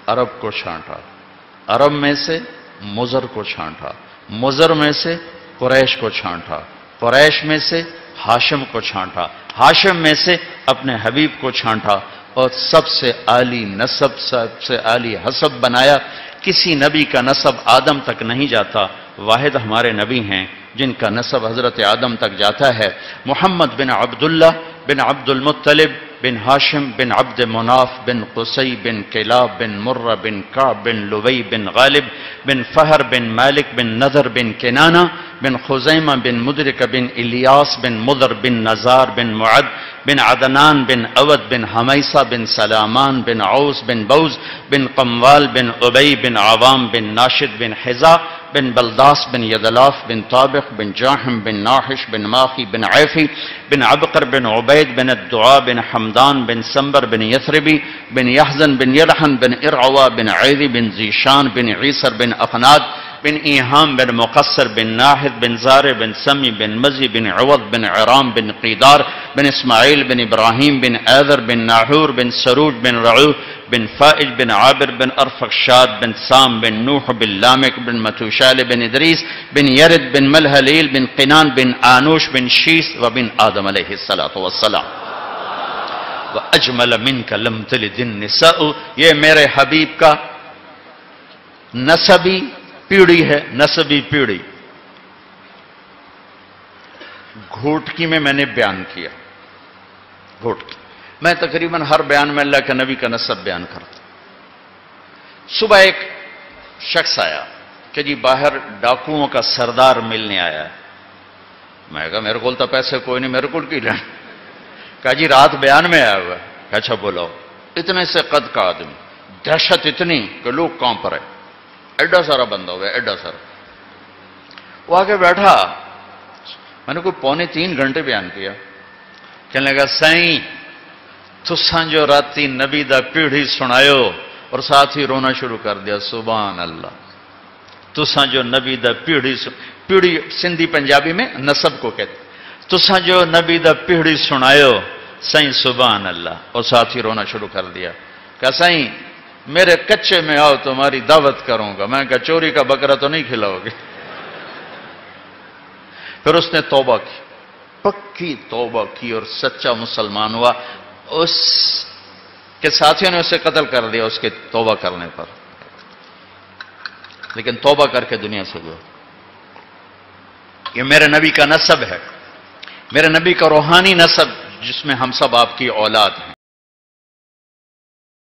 عرب کو چھانٹا، عرب میں سے مضر کو چھانٹا، مضر میں سے قریش کو چھانٹا، قریش میں سے ہاشم کو چھانٹا، ہاشم میں سے اپنے حبیب کو چھانٹا، اور سب سے عالی نسب، سب سے عالی حسب بنایا۔ کسی نبی کا نسب آدم تک نہیں جاتا، واحد ہمارے نبی ہیں جن کا نسب حضرت آدم تک جاتا ہے۔ محمد بن عبداللہ بن عبد المطلب بن ہاشم بن عبد مناف بن قصی بن کلاب بن مرہ بن کعب بن لبی بن غالب بن فہر بن مالک بن نذر بن کنانہ بن خزیمہ بن مدرک بن الیاس بن مضر بن نزار بن معد بن عدنان بن اود بن حمیسہ بن سلامان بن عوس بن بوز بن قموال بن عبی بن عوام بن ناشد بن حزا بن بلداس بن یدلاف بن طابق بن جاحم بن ناحش بن ماخی بن عیفی بن عبقر بن عبید بن الدعاء بن حمدان بن سنبر بن یثربی بن یحزن بن یلحن بن ارعوا بن عیدی بن زیشان بن عیسر بن افناد بن ایہام بن مقصر بن ناحد بن زار بن سمی بن مزی بن عوض بن عرام بن قیدار بن اسماعیل بن ابراہیم بن آذر بن ناحور بن سروج بن رعو بن فائج بن عابر بن ارفخشاد بن سام بن نوح بن لامک بن متوشال بن ادریس بن یرد بن ملہلیل بن قنان بن آنوش بن شیس وبن آدم علیہ السلام وَأَجْمَلَ مِنْكَ لَمْ تَلِدِ النِّسَاءُ، یہ میرے حبیب کا نسبی پیڑھی ہے، نسبی پیڑھی۔ گھوٹکی میں نے بیان کیا، گھوٹکی میں تقریباً ہر بیان میں اللہ کے نبی کا نسب بیان کرتا۔ صبح ایک شخص آیا کہ جی باہر ڈاکوؤں کا سردار ملنے آیا ہے۔ میں کہا میرے کو تو پیسے کوئی نہیں، میرے کو کی لینا۔ کہا جی رات بیان میں آیا ہوا ہے۔ کہا اچھا بولاؤ۔ اتنے سے قد کا آدمی، دہشت اتنی کہ لوگ کانپ رہے، ایڈا سارا بندہ ہوا ہے، ایڈا سارا۔ وہ آگے بیٹھا، میں نے کوئی 2.75 گھنٹے بیان کیا۔ کہنے لگا سائیں تساں جو راتی نبی دا پیڑھی سنایو، اور ساتھ ہی رونا شروع کر دیا، سبحان اللہ، تساں جو نبی دا پیڑھی سندھی پنجابی میں نسب کو کہتے، تساں جو نبی دا پیڑھی سنایو سائیں سبحان اللہ، اور ساتھ ہی رونا شروع کر دیا۔ کہا سائیں میرے کچے میں آؤ تمہاری دعوت کروں گا۔ میں کہا چوری کا بکرا تو نہیں کھلاؤ گے؟ پھر اس نے توبہ کی، پکی توبہ کی اور سچا مسلمان ہوا۔ اس کے ساتھیوں نے اسے قتل کر دیا اس کے توبہ کرنے پر، لیکن توبہ کر کے دنیا سے گیا۔ یہ میرے نبی کا نسب ہے، میرے نبی کا روحانی نسب، جس میں ہم سب آپ کی اولاد ہیں۔